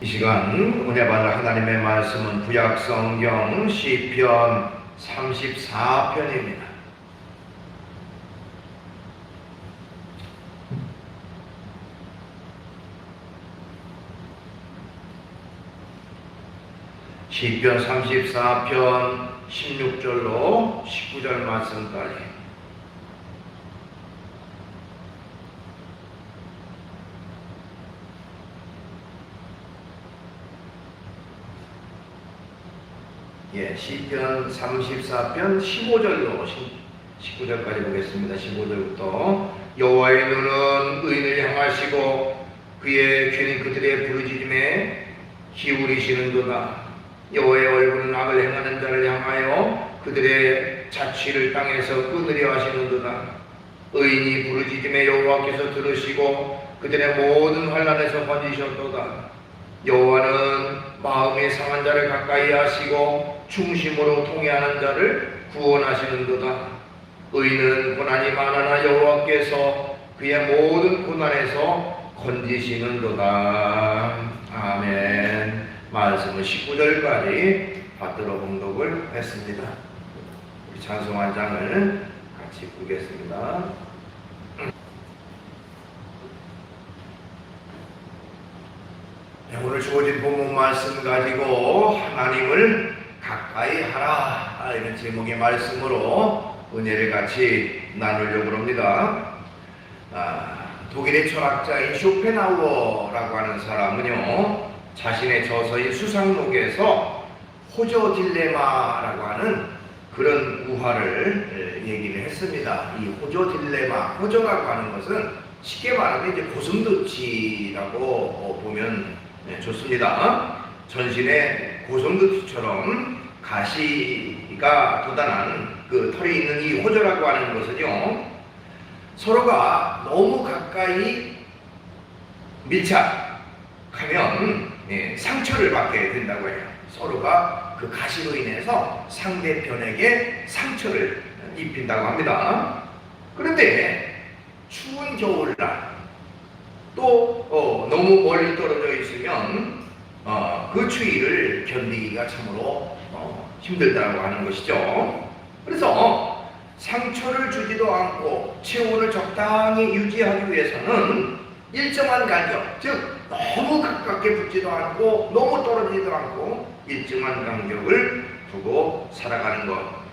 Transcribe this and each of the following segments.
이 시간 은혜 받을 하나님의 말씀은 구약 성경 시편 34편입니다. 시편 34편 16절로 19절 말씀까지. 시편 34편 15절로 19절까지 보겠습니다. 15절부터 여호와의 눈은 의인을 향하시고 그의 귀는 그들의 부르짖음에 기울이시는도다. 여호와의 얼굴은 악을 행하는 자를 향하여 그들의 자취를 땅에서 끊으려 하시는도다. 의인이 부르짖음에 여호와께서 들으시고 그들의 모든 환난에서 건지셨도다. 여호와는 마음이 상한 자를 가까이 하시고 중심으로 통회하는 자를 구원하시는도다. 의인은 고난이 많으나 여호와께서 그의 모든 고난에서 건지시는도다. 아멘. 말씀은 19절까지 받들어 봉독을 했습니다. 우리 찬송 한 장을 같이 보겠습니다. 오늘 주어진 본문 말씀 가지고 하나님을 가까이 하라, 이런 제목의 말씀으로 은혜를 같이 나누려고 합니다. 독일의 철학자인 쇼펜하우어라고 하는 사람은요, 자신의 저서인 수상록에서 호저 딜레마라고 하는 그런 우화를 얘기를 했습니다. 이 호저 딜레마, 호저라고 하는 것은 쉽게 말하면 이제 고슴도치라고 보면 좋습니다. 전신에 고슴도치처럼 가시가 돋아난 그 털이 있는 이 호저라고 하는 것은요, 서로가 너무 가까이 밀착하면 상처를 받게 된다고 해요. 서로가 그 가시로 인해서 상대편에게 상처를 입힌다고 합니다. 그런데 추운 겨울날 또 너무 멀리 떨어져 있으면 그 추위를 견디기가 참으로 힘들다고 하는 것이죠. 그래서 상처를 주지도 않고 체온을 적당히 유지하기 위해서는 일정한 간격, 즉 너무 가깝게 붙지도 않고 너무 떨어지지도 않고 일정한 간격을 두고 살아가는 것.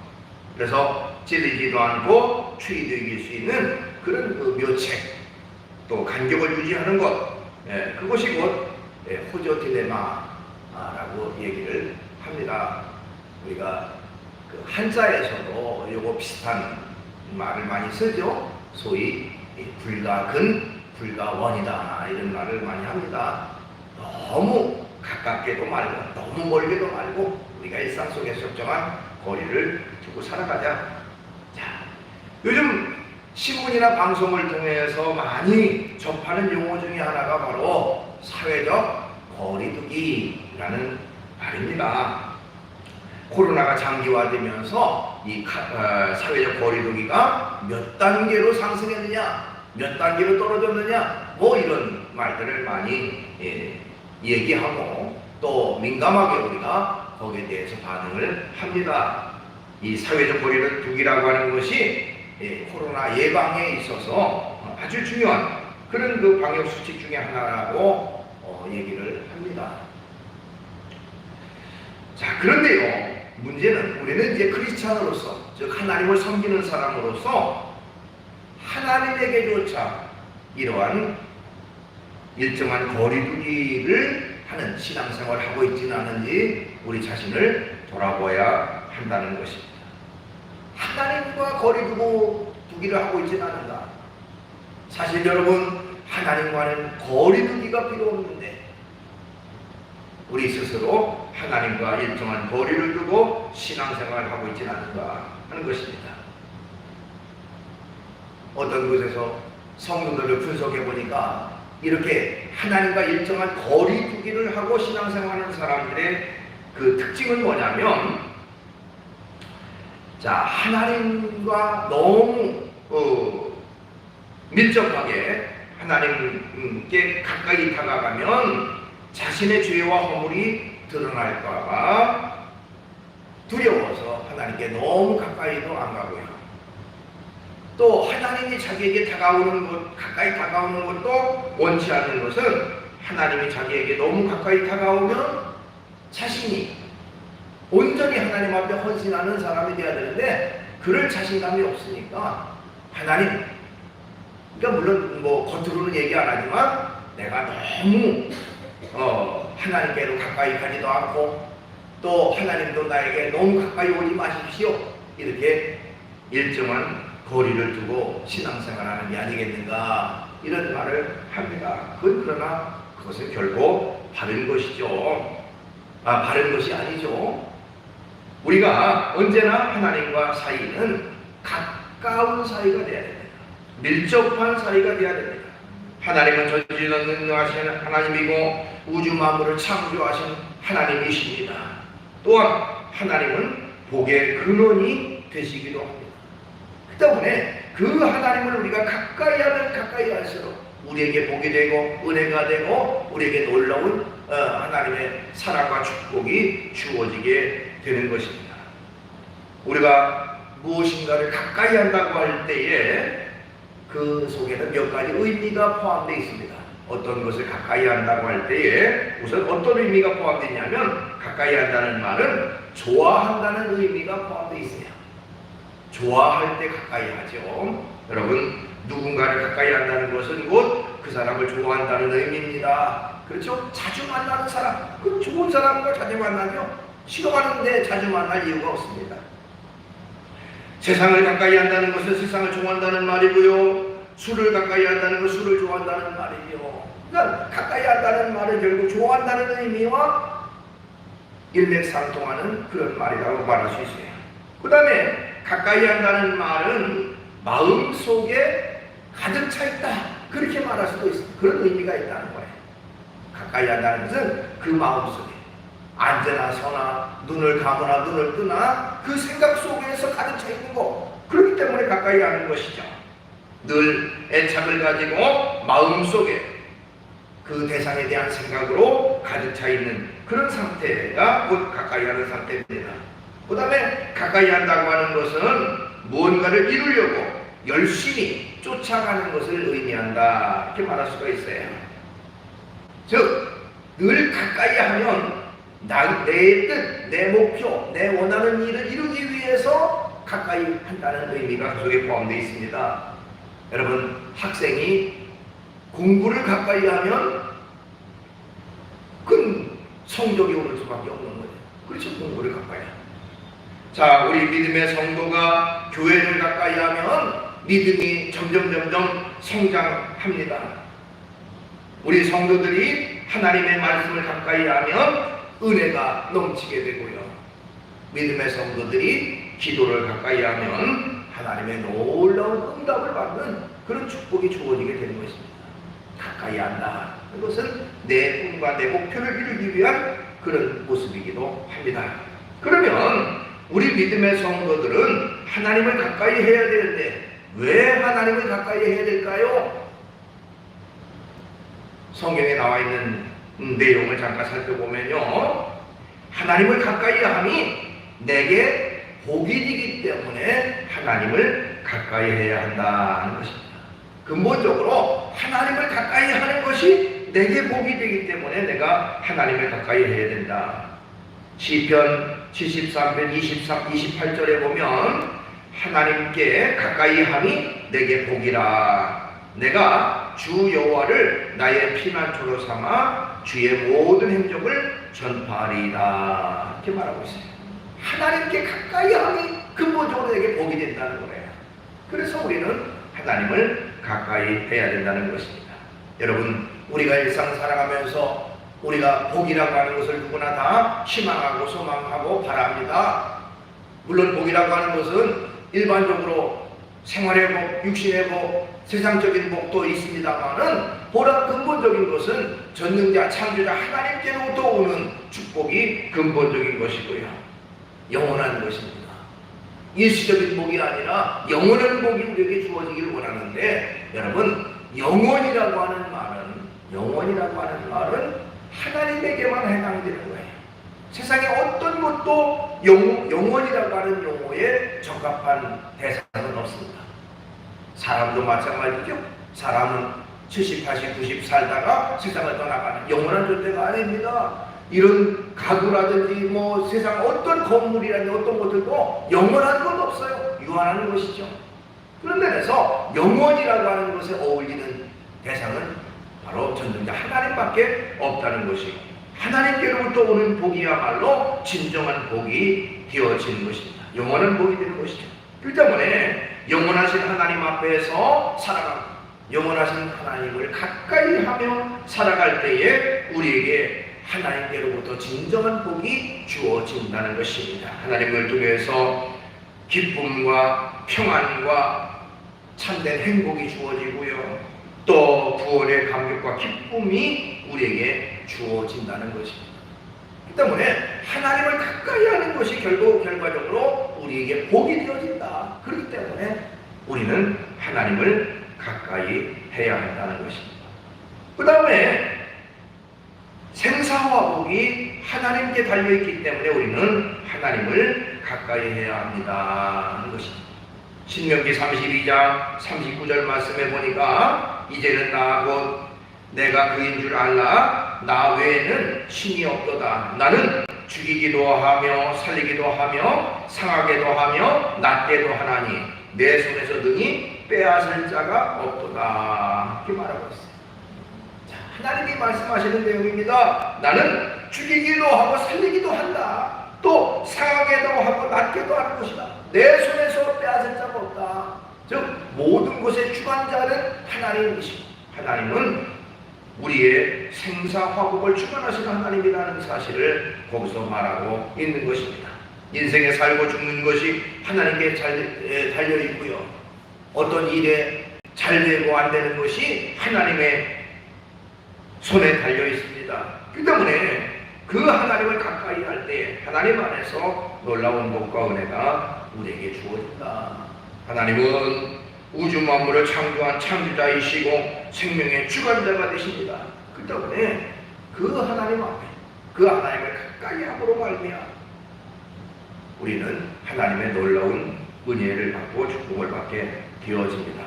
그래서 찔리지도 않고 추위도 이길 수 있는 그런 그 묘책, 또 간격을 유지하는 것, 그것이 곧 호저 딜레마라고 얘기를 합니다. 우리가 그 한자에서도 요거 비슷한 말을 많이 쓰죠. 소위 불가근, 불가원이다, 이런 말을 많이 합니다. 너무 가깝게도 말고 너무 멀게도 말고 우리가 일상 속에 적정한 거리를 두고 살아가자. 자, 요즘 신문이나 방송을 통해서 많이 접하는 용어 중에 하나가 바로 사회적 거리두기라는 말입니다. 코로나가 장기화되면서 이 사회적 거리두기가 몇 단계로 상승했느냐, 몇 단계로 떨어졌느냐, 뭐 이런 말들을 많이 얘기하고 또 민감하게 우리가 거기에 대해서 반응을 합니다. 이 사회적 거리두기라고 하는 것이 코로나 예방에 있어서 아주 중요한 그런 그 방역 수칙 중에 하나라고 얘기를 합니다. 자, 그런데요, 문제는 우리는 이제 크리스찬으로서, 즉 하나님을 섬기는 사람으로서 하나님에게조차 이러한 일정한 거리두기를 하는 신앙생활을 하고 있지는 않은지 우리 자신을 돌아봐야 한다는 것입니다. 하나님과 거리두기를 하고 있지는 않은가? 사실 여러분, 하나님과는 거리두기가 필요 없는데 우리 스스로 하나님과 일정한 거리를 두고 신앙생활을 하고 있지는 않은가 하는 것입니다. 어떤 곳에서 성도들을 분석해 보니까 이렇게 하나님과 일정한 거리두기를 하고 신앙생활하는 사람들의 그 특징은 뭐냐면, 자, 하나님과 너무 밀접하게 하나님께 가까이 다가가면 자신의 죄와 허물이 드러날까봐 두려워서 하나님께 너무 가까이도 안 가고요. 또 하나님이 자기에게 다가오는 것, 가까이 다가오는 것도 원치 않는 것은 하나님이 자기에게 너무 가까이 다가오면 자신이 온전히 하나님 앞에 헌신하는 사람이 되어야 되는데 그럴 자신감이 없으니까 하나님, 그러니까 물론 뭐 겉으로는 얘기 안 하지만 내가 너무 하나님께로 가까이 가지도 않고 또 하나님도 나에게 너무 가까이 오지 마십시오, 이렇게 일정한 거리를 두고 신앙생활하는 게 아니겠는가, 이런 말을 합니다. 그러나 그것은 결코 바른 것이죠. 바른 것이 아니죠. 우리가 언제나 하나님과 사이는 가까운 사이가 되어야 됩니다. 밀접한 사이가 되어야 됩니다. 하나님은 전지전능하신 하나님이고 우주 만물을 창조하신 하나님이십니다. 또한 하나님은 복의 근원이 되시기도 합니다. 그 때문에 그 하나님을 우리가 가까이 하면 가까이 할수록 우리에게 복이 되고 은혜가 되고 우리에게 놀라운 하나님의 사랑과 축복이 주어지게 되는 것입니다. 우리가 무엇인가를 가까이 한다고 할 때에 그 속에는 몇 가지 의미가 포함되어 있습니다. 어떤 것을 가까이 한다고 할 때에 우선 어떤 의미가 포함되어 있냐면, 가까이 한다는 말은 좋아한다는 의미가 포함되어 있어요. 좋아할 때 가까이 하죠. 여러분, 누군가를 가까이 한다는 것은 곧 그 사람을 좋아한다는 의미입니다. 그렇죠? 자주 만나는 사람, 그 좋은 사람과 자주 만나며 싫어하는데 자주 만날 이유가 없습니다. 세상을 가까이 한다는 것은 세상을 좋아한다는 말이고요. 술을 가까이 한다는 것은 술을 좋아한다는 말이죠. 그러니까 가까이 한다는 말은 결국 좋아한다는 의미와 일맥상통하는 그런 말이라고 말할 수 있어요. 그 다음에 가까이 한다는 말은 마음속에 가득 차 있다, 그렇게 말할 수도 있습니다. 그런 의미가 있다는 거예요. 가까이 한다는 것은 그 마음속에 앉으나 서나 눈을 감으나 눈을 뜨나 그 생각 속에서 가득 차 있는 거, 그렇기 때문에 가까이 하는 것이죠. 늘 애착을 가지고 마음속에 그 대상에 대한 생각으로 가득 차 있는 그런 상태가 곧 가까이 하는 상태입니다. 그 다음에 가까이 한다고 하는 것은 무언가를 이루려고 열심히 쫓아가는 것을 의미한다, 이렇게 말할 수가 있어요. 즉, 늘 가까이 하면 내 뜻, 내 목표, 내 원하는 일을 이루기 위해서 가까이 한다는 의미가 그 속에 포함되어 있습니다. 여러분, 학생이 공부를 가까이 하면 큰 성적이 오를 수밖에 없는 거예요. 그렇죠? 공부를 가까이 하면. 자, 우리 믿음의 성도가 교회를 가까이 하면 믿음이 점점 성장합니다. 우리 성도들이 하나님의 말씀을 가까이 하면 은혜가 넘치게 되고요. 믿음의 성도들이 기도를 가까이 하면 하나님의 놀라운 응답을 받는 그런 축복이 주어지게 되는 것입니다. 가까이 한다, 그것은 내 꿈과 내 목표를 이루기 위한 그런 모습이기도 합니다. 그러면 우리 믿음의 성도들은 하나님을 가까이 해야 되는데 왜 하나님을 가까이 해야 될까요? 성경에 나와 있는 내용을 잠깐 살펴보면요, 하나님을 가까이 함이 내게 복이 되기 때문에 하나님을 가까이 해야 한다는 것입니다. 근본적으로 하나님을 가까이 하는 것이 내게 복이 되기 때문에 내가 하나님을 가까이 해야 된다. 시편 73편 28절에 보면 하나님께 가까이 함이 내게 복이라. 내가 주 여호와를 나의 피난처로 삼아 주의 모든 행적을 전파하리이다, 이렇게 말하고 있어요. 하나님께 가까이 함이 근본적으로 내게 복이 된다는 거예요. 그래서 우리는 하나님을 가까이 해야 된다는 것입니다. 여러분, 우리가 일상 살아가면서 우리가 복이라고 하는 것을 누구나 다 희망하고 소망하고 바랍니다. 물론 복이라고 하는 것은 일반적으로 생활의 복, 육신의 복, 세상적인 복도 있습니다만은 보다 근본적인 것은 전능자, 창조자 하나님께로부터 오는 축복이 근본적인 것이고요. 영원한 것입니다. 일시적인 복이 아니라 영원한 복이 우리에게 주어지기를 원하는데, 여러분, 영원이라고 하는 말은 하나님에게만 해당되는 거예요. 세상에 어떤 것도 영원이라고 하는 용어에 적합한 대상은 없습니다. 사람도 마찬가지죠. 사람은 70, 80, 90 살다가 세상을 떠나가는 영원한 존재가 아닙니다. 이런 가구라든지 뭐 세상 어떤 건물이라든지 어떤 것들도 영원한 건 없어요. 유한하는 것이죠. 그런 면에서 영원이라고 하는 것에 어울리는 대상은 바로 전능자 하나님밖에 없다는 것이고, 하나님께로부터 오는 복이야말로 진정한 복이 되어지는 것입니다. 영원한 복이 되는 것이죠. 그 때문에 영원하신 하나님 앞에서 살아가고 영원하신 하나님을 가까이 하며 살아갈 때에 우리에게 하나님께로부터 진정한 복이 주어진다는 것입니다. 하나님을 통해서 기쁨과 평안과 참된 행복이 주어지고요, 또 구원의 감격과 기쁨이 우리에게 주어진다는 것입니다. 그 때문에 하나님을 가까이 하는 것이 결과적으로 우리에게 복이 되어진다. 그렇기 때문에 우리는 하나님을 가까이 해야 한다는 것입니다. 그 다음에 생사화복이 하나님께 달려있기 때문에 우리는 하나님을 가까이 해야 합니다 하는 것입니다. 신명기 32장 39절 말씀에 보니까 이제는 나 곧 내가 그인 줄 알라. 나 외에는 신이 없도다. 나는 죽이기도 하며 살리기도 하며 상하게도 하며 낫게도 하나니 내 손에서 능히 빼앗을 자가 없도다. 이렇게 말하고 있어요. 자, 하나님이 말씀하시는 내용입니다. 나는 죽이기도 하고 살리기도 한다. 또 상하게도 하고 낫게도 하는 것이다. 내 손에서 빼앗을 자가 없다. 즉 모든 것의 주관자는 하나님이시고, 하나님은 우리의 생사화복을 주관하시는 하나님이라는 사실을 거기서 말하고 있는 것입니다. 인생에 살고 죽는 것이 하나님께 달려 있고요, 어떤 일에 잘 되고 안 되는 것이 하나님의 손에 달려 있습니다. 그 때문에 그 하나님을 가까이 할 때 하나님 안에서 놀라운 복과 은혜가 우리에게 주어진다. 하나님은 우주 만물을 창조한 창조자이시고 생명의 주관자가 되십니다. 그 때문에 그 하나님 앞에 그 하나님을 가까이 함으로 말미암아 우리는 하나님의 놀라운 은혜를 받고 축복을 받게 되어집니다.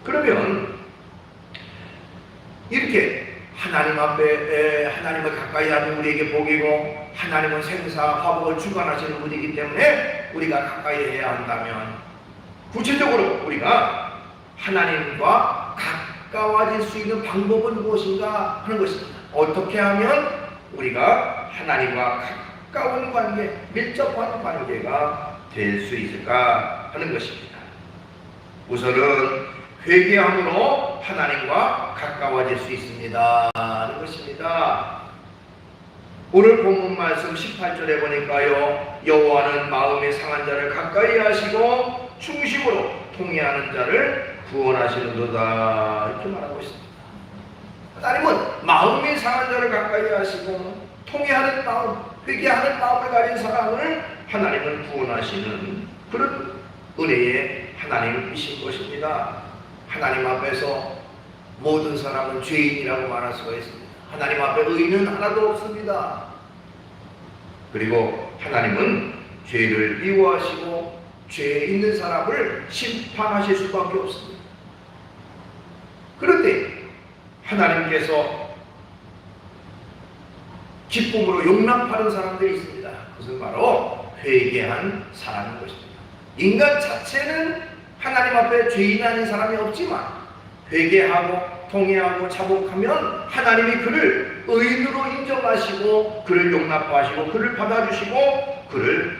그러면 이렇게 하나님 앞에 하나님을 가까이 하면 우리에게 복이고, 하나님은 생사화복을 주관하시는 분이기 때문에 우리가 가까이 해야 한다면, 구체적으로 우리가 하나님과 가까워질 수 있는 방법은 무엇인가 하는 것입니다. 어떻게 하면 우리가 하나님과 가까운 관계, 밀접한 관계가 될 수 있을까 하는 것입니다. 우선은 회개함으로 하나님과 가까워질 수 있습니다 하는 것입니다. 오늘 본문 말씀 18절에 보니까요, 여호와는 마음이 상한 자를 가까이 하시고 중심으로 통회하는 자를 구원하시는도다 이렇게 말하고 있습니다. 하나님은 마음이 상한 자를 가까이 하시고 통회하는 마음, 회개하는 마음을 가진 사람을 하나님은 구원하시는 그런 은혜의 하나님이신 것입니다. 하나님 앞에서 모든 사람은 죄인이라고 말할 수가 있습니다. 하나님 앞에 의는 하나도 없습니다. 그리고 하나님은 죄를 미워하시고 죄에 있는 사람을 심판하실 수밖에 없습니다. 그런데 하나님께서 기쁨으로 용납하는 사람들이 있습니다. 그것은 바로 회개한 사람인 것입니다. 인간 자체는 하나님 앞에 죄인 아닌 사람이 없지만 회개하고 통회하고 자복하면 하나님이 그를 의인으로 인정하시고 그를 용납하시고 그를 받아주시고 그를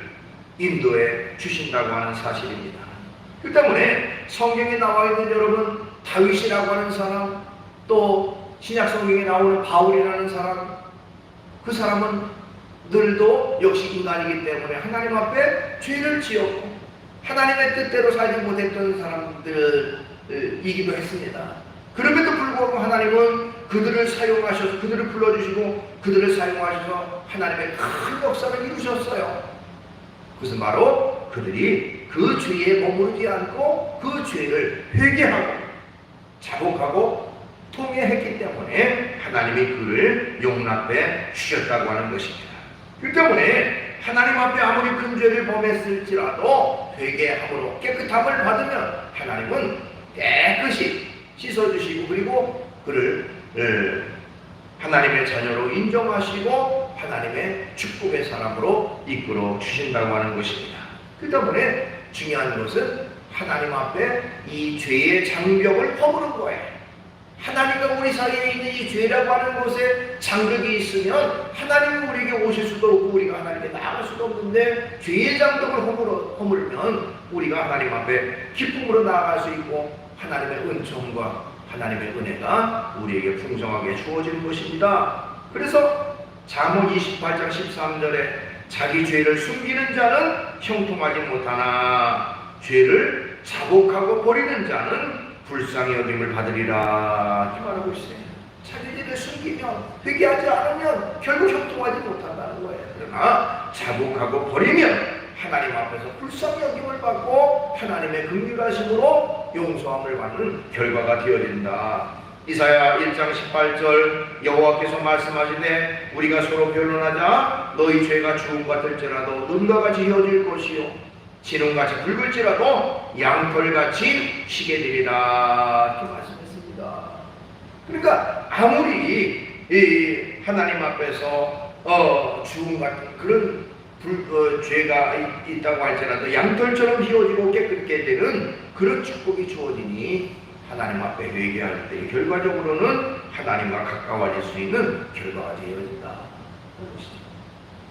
인도해 주신다고 하는 사실입니다. 그 때문에 성경에 나와 있는 여러분, 다윗이라고 하는 사람, 또 신약 성경에 나오는 바울이라는 사람, 그 사람은 늘도 역시 인간이기 때문에 하나님 앞에 죄를 지었고 하나님의 뜻대로 살지 못했던 사람들이기도 했습니다. 그럼에도 불구하고 하나님은 그들을 사용하셔서 그들을 불러주시고 그들을 사용하셔서 하나님의 큰 역사를 이루셨어요. 그것은 바로 그들이 그 죄에 머무르지 않고 그 죄를 회개하고 자복하고 통회했기 때문에 하나님이 그를 용납해 주셨다고 하는 것입니다. 그 때문에 하나님 앞에 아무리 큰 죄를 범했을지라도 회개함으로 깨끗함을 받으면 하나님은 깨끗이 씻어주시고 그리고 그를 하나님의 자녀로 인정하시고 하나님의 축복의 사람으로 이끌어 주신다고 하는 것입니다. 그 때문에 중요한 것은 하나님 앞에 이 죄의 장벽을 허무는 거예요. 하나님과 우리 사이에 있는 이 죄라고 하는 것에 장벽이 있으면 하나님이 우리에게 오실 수도 없고 우리가 하나님께 나아갈 수도 없는데 죄의 장벽을 허물면 우리가 하나님 앞에 기쁨으로 나아갈 수 있고 하나님의 은총과 하나님의 은혜가 우리에게 풍성하게 주어지는 것입니다. 그래서 잠언 28장 13절에 자기 죄를 숨기는 자는 형통하지 못하나 죄를 자복하고 버리는 자는 불쌍히 여김을 받으리라 이렇게 말하고 있어요. 자기 죄를 숨기면 회개하지 않으면 결국 형통하지 못한다는 거예요. 그러나 자복하고 버리면 하나님 앞에서 불쌍히 여김을 받고 하나님의 긍휼하심으로 용서함을 받는 결과가 되어진다. 이사야 1장 18절 여호와께서 말씀하시되 우리가 서로 변론하자 너희 죄가 주홍 같을지라도 눈과 같이 휘어질 것이요 진홍같이 붉을지라도 양털같이 희게 되리라 이렇게 말씀했습니다. 그러니까 아무리 이 하나님 앞에서 주홍 같은 그런 죄가 있다고 할지라도 양털처럼 휘어지고 깨끗게 되는 그런 축복이 주어지니 하나님 앞에 회개할 때 결과적으로는 하나님과 가까워질 수 있는 결과가 되어진다.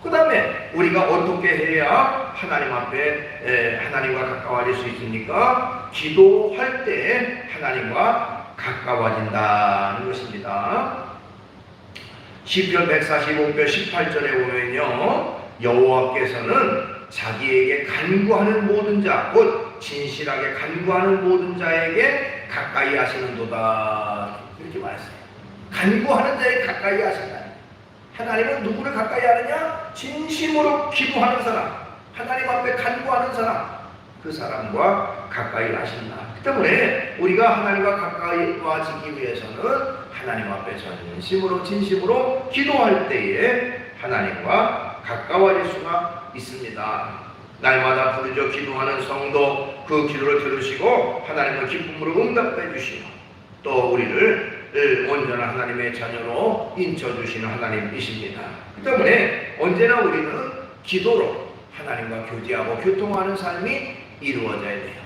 그 다음에 우리가 어떻게 해야 하나님 앞에 하나님과 가까워질 수 있습니까? 기도할 때 하나님과 가까워진다는 것입니다. 시편 145편 18절에 보면요 여호와께서는 자기에게 간구하는 모든 자 곧 진실하게 간구하는 모든 자에게 가까이 하시는도다 이렇게 말했어요. 간구하는 자에게 가까이 하신다. 하나님은 누구를 가까이 하느냐? 진심으로 기도하는 사람, 하나님 앞에 간구하는 사람, 그 사람과 가까이 하신다. 그 때문에 우리가 하나님과 가까이 와지기 위해서는 하나님 앞에 진심으로 기도할 때에 하나님과 가까워질 수가 있습니다. 날마다 부르짖어 기도하는 성도 그 기도를 들으시고 하나님은 기쁨으로 응답해 주시고 또 우리를 온전한 하나님의 자녀로 인쳐주시는 하나님이십니다. 그 때문에 언제나 우리는 기도로 하나님과 교제하고 교통하는 삶이 이루어져야 돼요.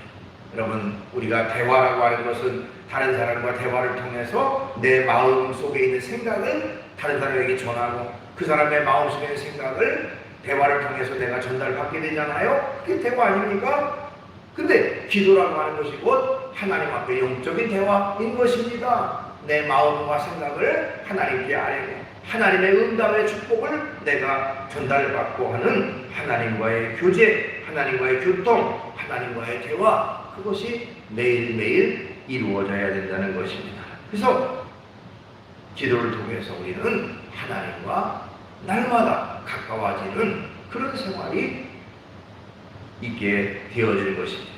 여러분 우리가 대화라고 하는 것은 다른 사람과 대화를 통해서 내 마음 속에 있는 생각을 다른 사람에게 전하고 그 사람의 마음 속에 있는 생각을 대화를 통해서 내가 전달받게 되잖아요. 그게 대화 아닙니까? 근데 기도라고 하는 것이 곧 하나님 앞에 영적인 대화인 것입니다. 내 마음과 생각을 하나님께 아뢰고 하나님의 응답의 축복을 내가 전달받고 하는 하나님과의 교제, 하나님과의 교통, 하나님과의 대화 그것이 매일매일 이루어져야 된다는 것입니다. 그래서 기도를 통해서 우리는 하나님과 날마다 가까워지는 그런 생활이 있게 되어질 것입니다.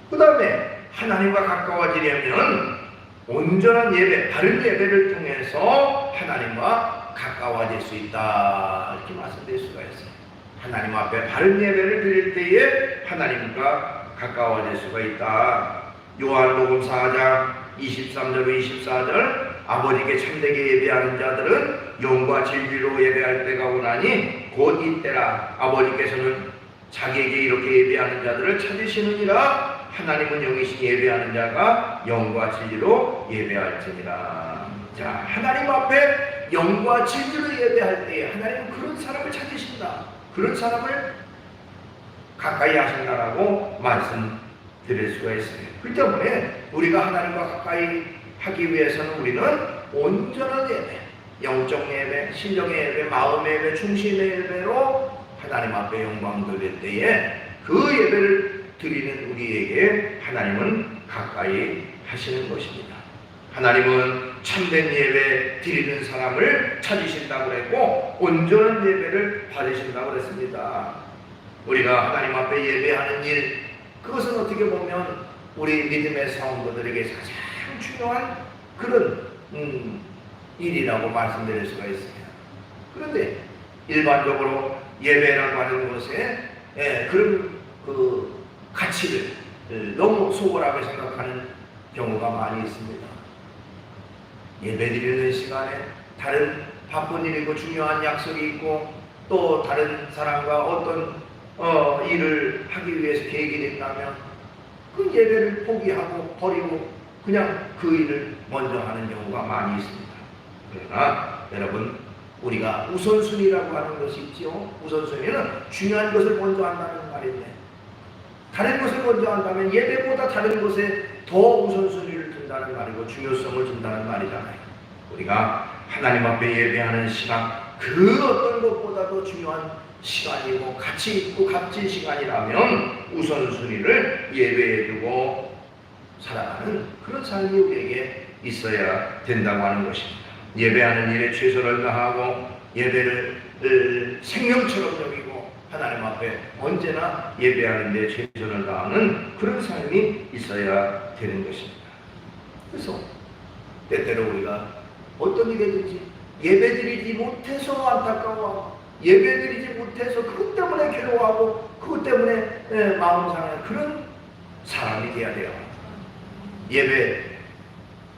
그 다음에 하나님과 가까워지려면 온전한 예배, 바른 예배를 통해서 하나님과 가까워질 수 있다 이렇게 말씀드릴 수가 있어요. 하나님 앞에 바른 예배를 드릴 때에 하나님과 가까워질 수가 있다. 요한복음 4장 23절 24절 아버지께 참되게 예배하는 자들은 영과 진리로 예배할 때가 오나니 곧 이때라. 아버지께서는 자기에게 이렇게 예배하는 자들을 찾으시느니라. 하나님은 영이신 예배하는 자가 영과 진리로 예배할지니라. 자, 하나님 앞에 영과 진리로 예배할 때 하나님은 그런 사람을 찾으신다. 그런 사람을 가까이 하신다라고 말씀드릴 수가 있어요. 그 때문에 우리가 하나님과 가까이 하기 위해서는 우리는 온전한 예배, 영적 예배, 신령의 예배, 마음의 예배, 중심의 예배로 하나님 앞에 영광 돌릴 때에 그 예배를 드리는 우리에게 하나님은 가까이 하시는 것입니다. 하나님은 참된 예배 드리는 사람을 찾으신다고 했고 온전한 예배를 받으신다고 했습니다. 우리가 하나님 앞에 예배하는 일, 그것은 어떻게 보면 우리 믿음의 성도들에게 가장 중요한 그런 일이라고 말씀드릴 수가 있습니다. 그런데 일반적으로 예배라고 하는 것에 그런 그 가치를 너무 소홀하게 생각하는 경우가 많이 있습니다. 예배드리는 시간에 다른 바쁜 일이고 중요한 약속이 있고 또 다른 사람과 어떤 일을 하기 위해서 계획이 됐다면 그 예배를 포기하고 버리고 그냥 그 일을 먼저 하는 경우가 많이 있습니다. 그러나 여러분, 우리가 우선순위라고 하는 것이 있죠. 우선순위는 중요한 것을 먼저 한다는 말인데, 다른 것을 먼저 한다면 예배보다 다른 것에 더 우선순위를 둔다는 말이고 중요성을 준다는 말이잖아요. 우리가 하나님 앞에 예배하는 시간, 그 어떤 것보다도 중요한 시간이고 가치 있고 값진 시간이라면 우선순위를 예배해 두고 살아가는 그런 삶이 우리에게 있어야 된다고 하는 것입니다. 예배하는 일에 최선을 다하고 예배를 생명처럼 여기고 하나님 앞에 언제나 예배하는 데 최선을 다하는 그런 삶이 있어야 되는 것입니다. 그래서 때때로 우리가 어떤 일이든지 예배드리지 못해서 안타까워하고 예배드리지 못해서 그것 때문에 괴로워하고 그것 때문에 마음 상하는 그런 사람이 되어야 돼요. 예배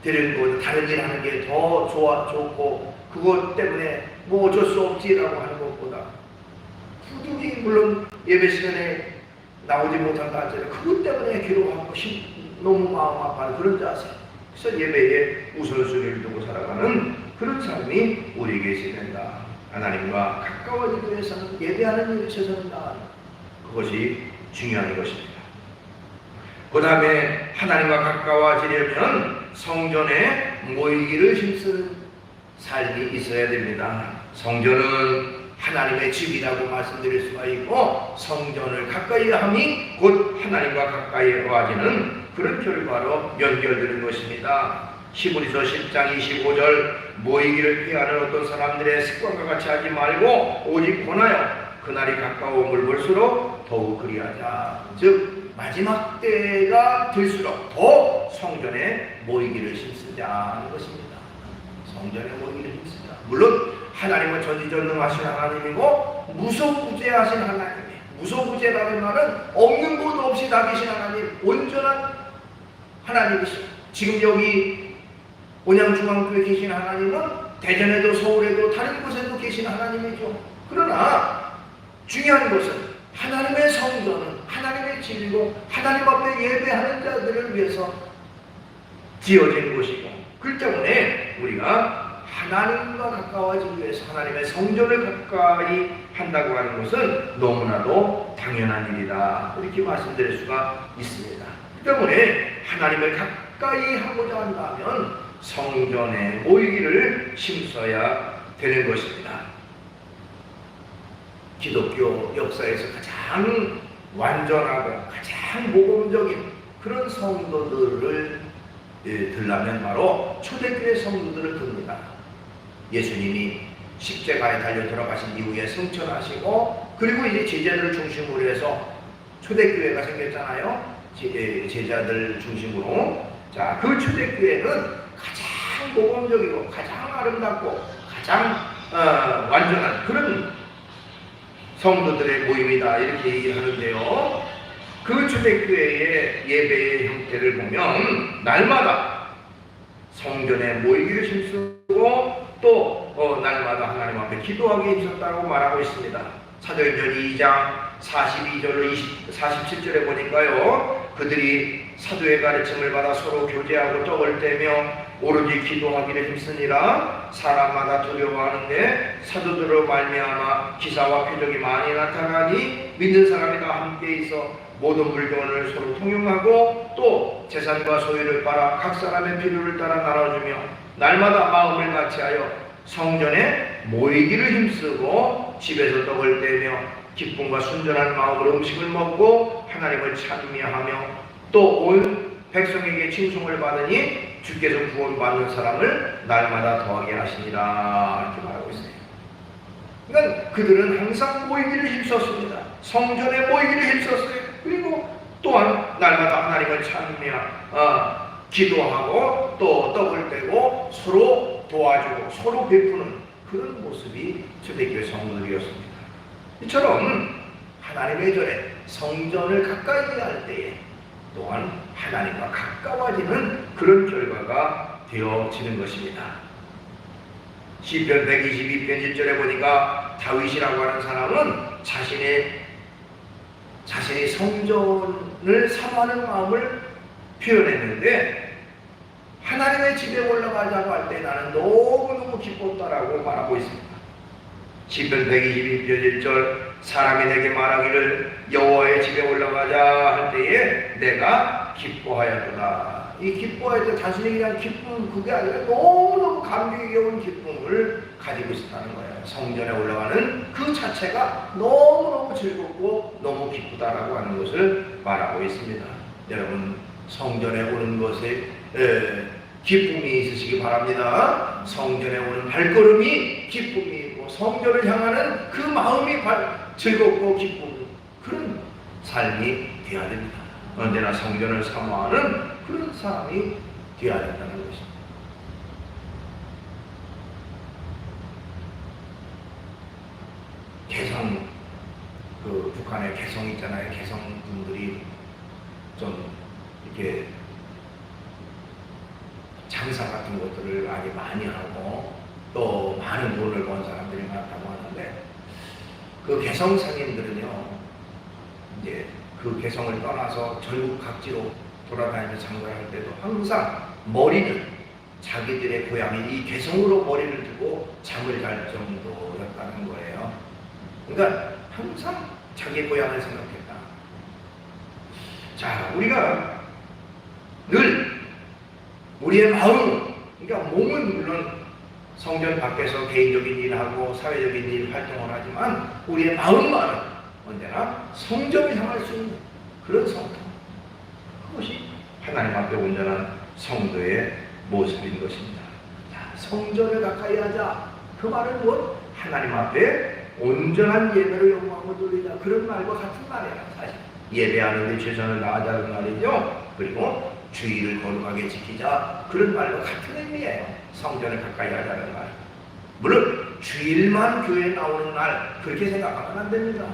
드리는 것보다 다른 일 하는 게 더 좋고 그것 때문에 뭐 어쩔 수 없지라고 하는 것보다 부득이 물론 예배 시간에 나오지 못한다 할지라도 그것 때문에 괴로워하고 너무 마음 아파하는 그런 자세. 그래서 예배에 우선순위를 두고 살아가는 그런 삶이 우리에게 있어야 된다. 하나님과 가까워지기 위해서는 예배하는 일에 최선을 다하는 그것이 중요한 것입니다. 그 다음에 하나님과 가까워지려면 성전에 모이기를 힘쓰는 삶이 있어야 됩니다. 성전은 하나님의 집이라고 말씀드릴 수가 있고 성전을 가까이 함이 곧 하나님과 가까이 와지는 그런 결과로 연결되는 것입니다. 히브리서 10장 25절 모이기를 피하는 어떤 사람들의 습관과 같이 하지 말고 오직 권하여 그날이 가까움을 볼수록 더욱 그리하자. 즉 마지막 때가 될수록 더 성전에 모이기를 힘쓰자는 것입니다. 성전에 모이기를 힘쓰자. 물론 하나님은 전지전능하신 하나님이고 무소부재하신 하나님이에요. 무소부재라는 말은 없는 것 없이 다 계신 하나님, 온전한 하나님이시죠. 지금 여기 온양중앙교회에 계신 하나님은 대전에도 서울에도 다른 곳에도 계신 하나님이죠. 그러나 중요한 것은 하나님의 성전은 하나님의 집이고 하나님 앞에 예배하는 자들을 위해서 지어진 곳이고 그렇기 때문에 우리가 하나님과 가까워지기 위해서 하나님의 성전을 가까이 한다고 하는 것은 너무나도 당연한 일이다. 이렇게 말씀드릴 수가 있습니다. 그렇기 때문에 하나님을 가까이 하고자 한다면 성전에 모이기를 힘써야 되는 것입니다. 기독교 역사에서 가장 완전하고 가장 모범적인 그런 성도들을 들라면 바로 초대교회 성도들을 듭니다. 예수님이 십자가에 달려 돌아가신 이후에 승천하시고 그리고 이제 제자들을 중심으로 해서 초대교회가 생겼잖아요. 제자들 중심으로. 자, 그 초대교회는 가장 모범적이고 가장 아름답고 가장 완전한 그런 성도들의 모임이다 이렇게 얘기를 하는데요. 그 초대교회의 예배의 형태를 보면 날마다 성전에 모이기를 힘쓰고 또 날마다 하나님 앞에 기도하기에 힘썼다고 말하고 있습니다. 사도행전 2장 42절로 47절에 보니까요. 그들이 사도의 가르침을 받아 서로 교제하고 떡을 떼며 오로지 기도하기를 힘쓰니라. 사람마다 두려워하는데 사도들로 말미암아 기사와 표적이 많이 나타나니 믿는 사람이 다 함께 있어 모든 물건을 서로 통용하고 또 재산과 소유를 팔아 각 사람의 필요를 따라 나눠주며 날마다 마음을 같이하여 성전에 모이기를 힘쓰고 집에서 떡을 떼며 기쁨과 순전한 마음으로 음식을 먹고 하나님을 찬미하며 또 온 백성에게 칭송을 받으니 주께서 구원받는 사람을 날마다 더하게 하시니라 이렇게 말하고 있어요. 그러니까 그들은 항상 모이기를 힘썼습니다. 성전에 모이기를 힘썼어요. 그리고 또한 날마다 하나님을 기도하고 또 떡을 떼고 서로 도와주고 서로 베푸는 그런 모습이 초대교회 성도들이었습니다. 이처럼 하나님의 전에 성전을 가까이 할 때에 또한 하나님과 가까워지는 그런 결과가 되어지는 것입니다. 시편 122편 1절에 보니까 다윗이라고 하는 사람은 자신이 성전을 사모하는 마음을 표현했는데, 하나님의 집에 올라가자고 할 때 나는 너무너무 기뻤다라고 말하고 있습니다. 시편 122편 1절, 사람이 내게 말하기를 여호와의 집에 올라가자 할 때에 내가 기뻐하였구나. 이 기뻐할 때 자신이 그냥 기쁨, 그게 아니라 너무너무 감격스러운 기쁨을 가지고 있었다는 거예요. 성전에 올라가는 그 자체가 너무너무 즐겁고 너무 기쁘다라고 하는 것을 말하고 있습니다. 여러분, 성전에 오는 것에 기쁨이 있으시기 바랍니다. 성전에 오는 발걸음이 기쁨이 있고 성전을 향하는 그 마음이 즐겁고 기쁨, 그런 삶이 되어야 됩니다. 언제나 성전을 사모하는 그런 사람이 되어야 된다는 것입니다. 개성, 북한의 개성 있잖아요. 개성 분들이 좀 이렇게 장사 같은 것들을 아주 많이 하고 또 많은 돈을 번 사람들이 많다고 하는데, 그 개성 상인들은요, 이제 그 개성을 떠나서 전국 각지로 돌아다니면서 장사를 할 때도 항상 머리는 자기들의 고향인 이 개성으로 머리를 두고 잠을 잘 정도였다는 거예요. 그러니까 항상 자기 고향을 생각했다. 자, 우리가 늘 우리의 마음, 그러니까 몸은 물론 성전 밖에서 개인적인 일하고 사회적인 일 활동을 하지만 우리의 마음만은 언제나 성전을 향할 수 있는 그런 성도, 그것이 하나님 앞에 온전한 성도의 모습인 것입니다. 자, 성전을 가까이 하자. 그 말은 뭐 하나님 앞에 온전한 예배로 영광을 돌리자, 그런 말과 같은 말이에요. 사실 예배하는 데 최선을 다하자는 말이죠. 그리고 주의를 거룩하게 지키자, 그런 말과 같은 의미예요. 성전을 가까이 하자는 말. 물론 주일만 교회에 나오는 날 그렇게 생각하면 안 됩니다.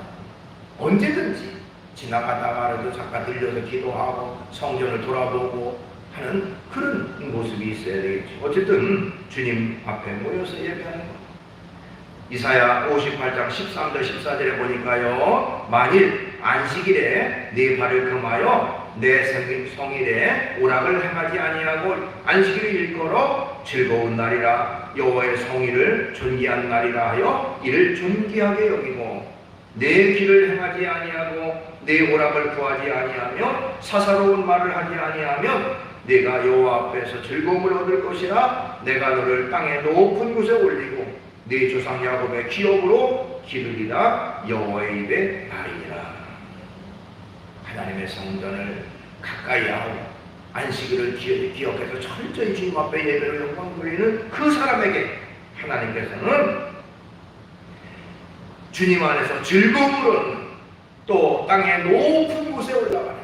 언제든지 지나가다가라도 잠깐 들려서 기도하고 성전을 돌아보고 하는 그런 모습이 있어야 되겠죠. 어쨌든 주님 앞에 모여서 예배하는 것. 이사야 58장 13절 14절에 보니까요, 만일 안식일에 네 발을 금하여 내 성일에 오락을 행하지 아니하고 안식일을 일컬어 즐거운 날이라 여호와의 성일을 존귀한 날이라 하여 이를 존귀하게 여기고, 내 길을 행하지 아니하고 내 오락을 구하지 아니하며 사사로운 말을 하지 아니하면 내가 여호와 앞에서 즐거움을 얻을 것이라. 내가 너를 땅의 높은 곳에 올리고 네 조상 야곱의 기업으로 기르리라. 여호와의 입에 말이니라. 하나님의 성전을 가까이 하고 안식일을 기억해서 철저히 주님 앞에 예배로 영광 돌리는 그 사람에게 하나님께서는 주님 안에서 즐거움을 얻는, 또 땅의 높은 곳에 올라가는,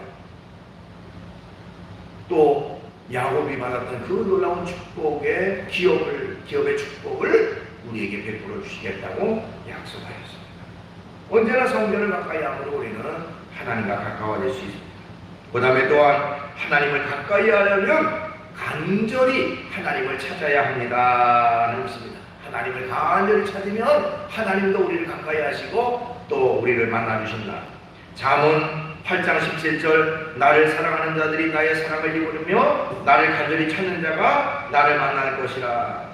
또 야곱이 받았던 그 놀라운 축복의 기업의 축복을 우리에게 베풀어 주시겠다고 약속하였습니다. 언제나 성전을 가까이 함으로 우리는 하나님과 가까워질 수 있습니다. 그 다음에 또한 하나님을 가까이 하려면 간절히 하나님을 찾아야 합니다는 것입니다. 하나님을 간절히 찾으면 하나님도 우리를 가까이 하시고 또 우리를 만나주신다. 잠언 8장 17절, 나를 사랑하는 자들이 나의 사랑을 이루며 나를 간절히 찾는 자가 나를 만날 것이라.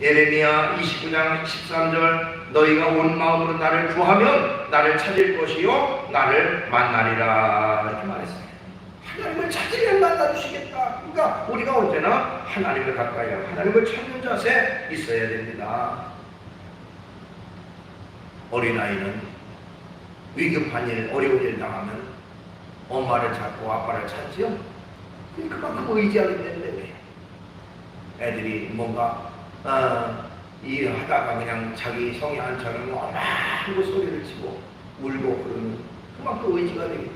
예레미야 29장 13절, 너희가 온 마음으로 나를 구하면 나를 찾을 것이요 나를 만나리라. 이렇게 말했어요. 하나님을 찾으면 만나주시겠다. 그러니까 우리가 언제나 하나님을 가까이 하고 하나님을 찾는 자세에 있어야 됩니다. 어린아이는 위급한 일, 어려운 일 당하면 엄마를 찾고 아빠를 찾지요. 그만큼 의지하게 되는데 왜? 애들이 뭔가 일하다가 그냥 자기 성에 안 차면 엄마하고 소리를 치고 울고 그러면 그만큼 의지가 되겠죠.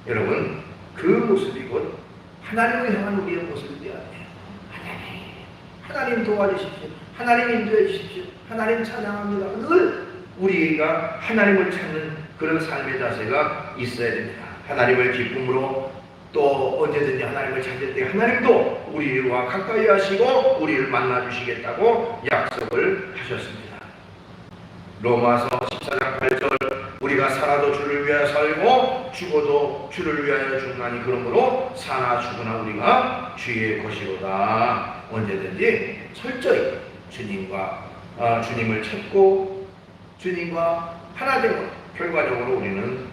여러분, 그 모습이 곧 하나님을 향한 우리의 모습을 되어야 돼요. 하나님 도와주십시오. 하나님 인도해 주십시오. 하나님 찬양합니다. 늘 우리가 하나님을 찾는 그런 삶의 자세가 있어야 됩니다. 하나님을 기쁨으로 또 언제든지 하나님을 찾을 때 하나님도 우리와 가까이 하시고 우리를 만나 주시겠다고 약속을 하셨습니다. 로마서 14장 8절 우리가 살아도 주를 위하여 살고 죽어도 주를 위하여 죽나니 그러므로 사나 죽으나 우리가 주의 것이로다. 언제든지 철저히 주님을 찾고 주님과 하나 되고 결과적으로 우리는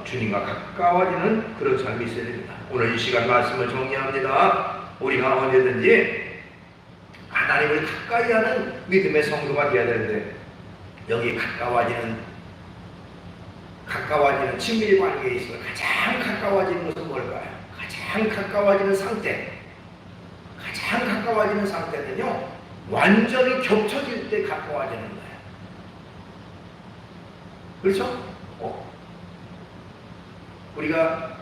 주님과 가까워지는 그런 삶이 있어야 됩니다. 오늘 이 시간 말씀을 정리합니다. 우리가 언제든지 하나님을 가까이 하는 믿음의 성도가 되어야 되는데 여기 가까워지는 친밀 관계에 있어서 가장 가까워지는 것은 뭘까요? 가장 가까워지는 상태는요 완전히 겹쳐질 때 가까워지는 거예요. 그렇죠? 우리가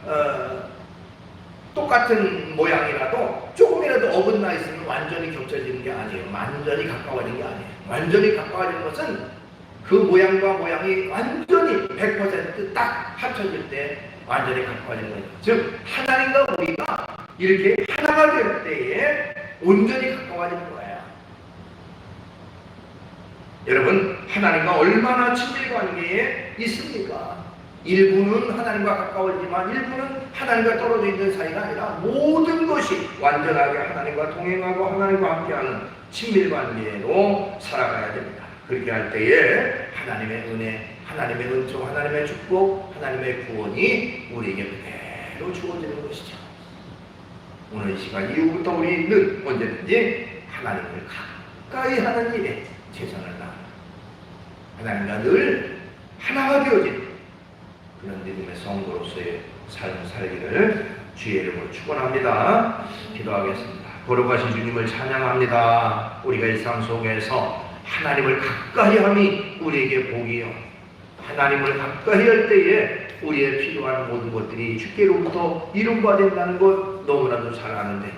똑같은 모양이라도 조금이라도 어긋나 있으면 완전히 겹쳐지는 게 아니에요. 완전히 가까워지는 게 아니에요. 완전히 가까워지는 것은 그 모양과 모양이 완전히 100% 딱 합쳐질 때 완전히 가까워지는 거예요. 즉 하나님과 우리가 이렇게 하나가 될 때에 온전히 가까워지는 거예요. 여러분 하나님과 얼마나 친밀 관계에 있습니까? 일부는 하나님과 가까워지지만 일부는 하나님과 떨어져 있는 사이가 아니라 모든 것이 완전하게 하나님과 동행하고 하나님과 함께하는 친밀 관계로 살아가야 됩니다. 그렇게 할 때에 하나님의 은혜, 하나님의 은총, 하나님의 축복, 하나님의 구원이 우리에게 그대로 주어지는 것이죠. 오늘 이 시간 이후부터 우리는 언제든지 하나님을 가까이 하는 일에 최선을 다합니다. 하나님과 늘 하나가 되어진 그런 믿음의 성도로서의 삶을 살기를 주의 이름으로 축원합니다. 기도하겠습니다. 거룩하신 주님을 찬양합니다. 우리가 일상 속에서 하나님을 가까이 함이 우리에게 복이요. 하나님을 가까이 할 때에 우리의 필요한 모든 것들이 주께로부터 이룬받는다는 것 너무나도 잘 아는데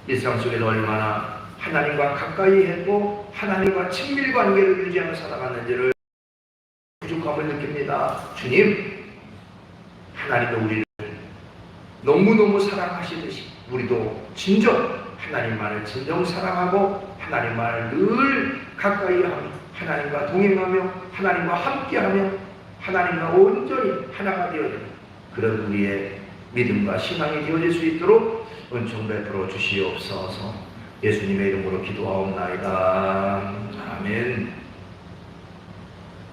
일상 속에서 얼마나 하나님과 가까이 했고 하나님과 친밀 관계를 유지하며 살아갔는지를 부족함을 느낍니다. 주님, 하나님도 우리를 너무너무 사랑하시듯이 우리도 진정 하나님만을 진정 사랑하고 하나님만을 늘 가까이 하며 하나님과 동행하며 하나님과 함께하며 하나님과 온전히 하나가 되어지는 그런 우리의 믿음과 신앙이 되어질 수 있도록 은총 베풀어 주시옵소서. 예수님의 이름으로 기도하옵나이다.